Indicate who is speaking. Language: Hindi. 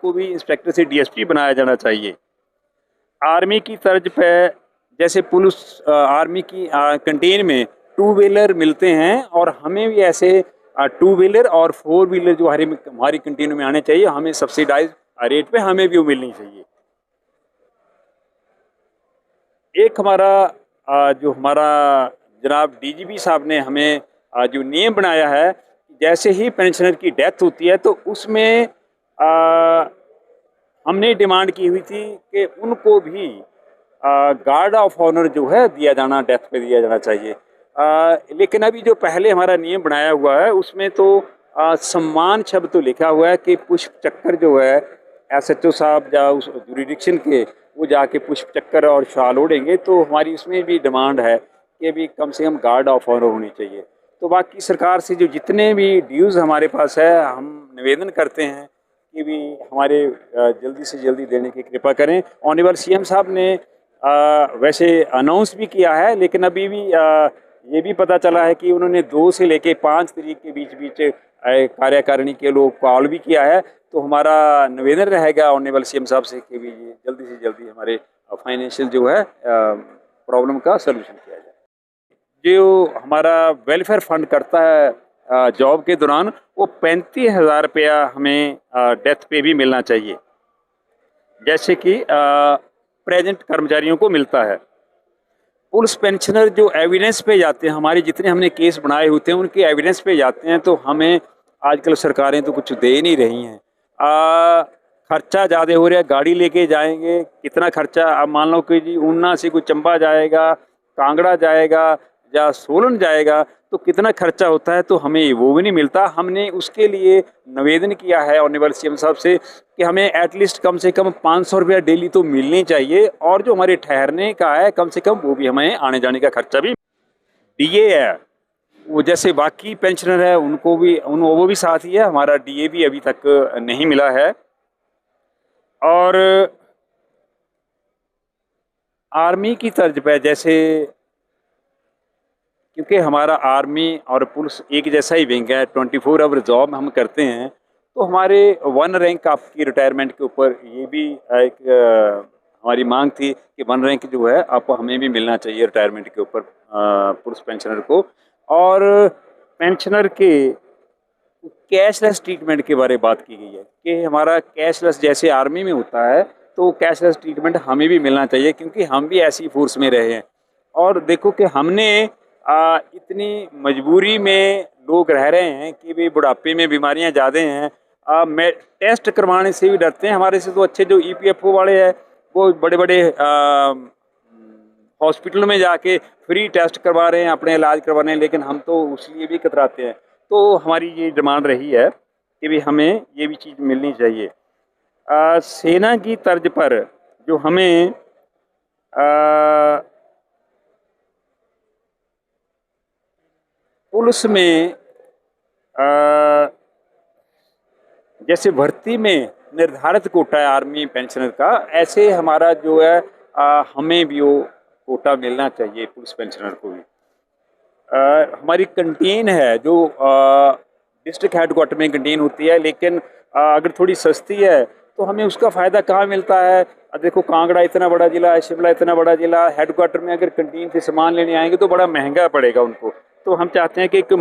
Speaker 1: उनको भी इंस्पेक्टर से डीएसपी बनाया जाना चाहिए। आर्मी की तर्ज पे जैसे पुलिस आर्मी की कैंटीन में टू व्हीलर मिलते हैं और हमें भी ऐसे टू व्हीलर और फोर व्हीलर जो हमारी कैंटीन में आने चाहिए, हमें सब्सिडाइज रेट पे हमें भी वो मिलनी चाहिए। एक हमारा जो हमारा जनाब डीजीपी साहब ने हमें जो नियम बनाया है, जैसे ही पेंशनर की डेथ होती है तो उसमें हमने डिमांड की हुई थी कि उनको भी गार्ड ऑफ ऑनर जो है दिया जाना, डेथ पे दिया जाना चाहिए। लेकिन अभी जो पहले हमारा नियम बनाया हुआ है उसमें तो सम्मान शब्द तो लिखा हुआ है कि पुष्प चक्कर जो है एसएचओ साहब या उस जुरिडिक्शन के वो जाके पुष्प चक्कर और शाल ओढ़ेंगे, तो हमारी उसमें भी डिमांड है कि भी कम से कम गार्ड ऑफ ऑनर होनी चाहिए। तो बाकी सरकार से जो जितने भी ड्यूज़ हमारे पास है, हम निवेदन करते हैं कि भी हमारे जल्दी से जल्दी देने की कृपा करें। ऑनरेबल सीएम साहब ने वैसे अनाउंस भी किया है, लेकिन अभी भी ये भी पता चला है कि उन्होंने 2 से लेके 5 तारीख के बीच कार्यकारिणी के लोग कॉल भी किया है। तो हमारा निवेदन रहेगा ऑनरेबल सीएम साहब से कि भी ये जल्दी से जल्दी हमारे फाइनेंशियल जो है प्रॉब्लम का सलूशन किया जाए। जो हमारा वेलफेयर फंड करता है जॉब के दौरान, वो 35,000 रुपया हमें डेथ पे भी मिलना चाहिए, जैसे कि प्रेजेंट कर्मचारियों को मिलता है। पुलिस पेंशनर जो एविडेंस पे जाते हैं, हमारे जितने हमने केस बनाए होते हैं उनके एविडेंस पे जाते हैं, तो हमें आजकल सरकारें तो कुछ दे नहीं रही हैं। खर्चा ज़्यादा हो रहा है, गाड़ी लेके जाएंगे कितना खर्चा, अब मान लो कि जी ऊना से कोई चंबा जाएगा, कांगड़ा जाएगा या सोलन जाएगा, तो कितना खर्चा होता है, तो हमें वो भी नहीं मिलता। हमने उसके लिए निवेदन किया है ऑनरेबल सीएम साहब से कि हमें एटलीस्ट कम से कम 500 रुपया डेली तो मिलनी चाहिए, और जो हमारे ठहरने का है कम से कम वो भी हमें आने जाने का खर्चा भी। डीए है वो जैसे बाकी पेंशनर है उनको भी वो भी साथ ही है, हमारा डीए भी अभी तक नहीं मिला है। और आर्मी की तर्ज पे जैसे, क्योंकि हमारा आर्मी और पुलिस एक जैसा ही विंग है, 24 आवर जॉब हम करते हैं, तो हमारे 1 रैंक आपकी रिटायरमेंट के ऊपर ये भी एक हमारी मांग थी कि 1 रैंक जो है आप हमें भी मिलना चाहिए रिटायरमेंट के ऊपर पुलिस पेंशनर को। और पेंशनर के कैशलेस ट्रीटमेंट के बारे में बात की गई है कि हमारा कैशलेस जैसे आर्मी में होता है, तो कैशलेस ट्रीटमेंट हमें भी मिलना चाहिए, क्योंकि हम भी ऐसी फोर्स में रहे हैं। और देखो कि हमने इतनी मजबूरी में लोग रह रहे हैं कि भी बुढ़ापे में बीमारियां ज़्यादा हैं, मैं टेस्ट करवाने से भी डरते हैं। हमारे से तो अच्छे जो ईपीएफओ वाले हैं वो बड़े बड़े हॉस्पिटल में जाके फ्री टेस्ट करवा रहे हैं, अपने इलाज करवाने हैं, लेकिन हम तो उसलिए भी कतराते हैं। तो हमारी ये डिमांड रही है कि भी हमें ये भी चीज़ मिलनी चाहिए। सेना की तर्ज पर जो हमें पुलिस में जैसे भर्ती में निर्धारित कोटा है आर्मी पेंशनर का, ऐसे हमारा जो है हमें भी वो कोटा मिलना चाहिए पुलिस पेंशनर को भी। हमारी कैंटीन है जो डिस्ट्रिक्ट हेडक्वार्टर में कैंटीन होती है, लेकिन अगर थोड़ी सस्ती है तो हमें उसका फ़ायदा कहाँ मिलता है। देखो कांगड़ा इतना बड़ा ज़िला है, शिमला इतना बड़ा ज़िला, हेडक्वार्टर में अगर कैंटीन से सामान लेने आएंगे तो बड़ा महंगा पड़ेगा उनको। तो हम चाहते हैं कि एक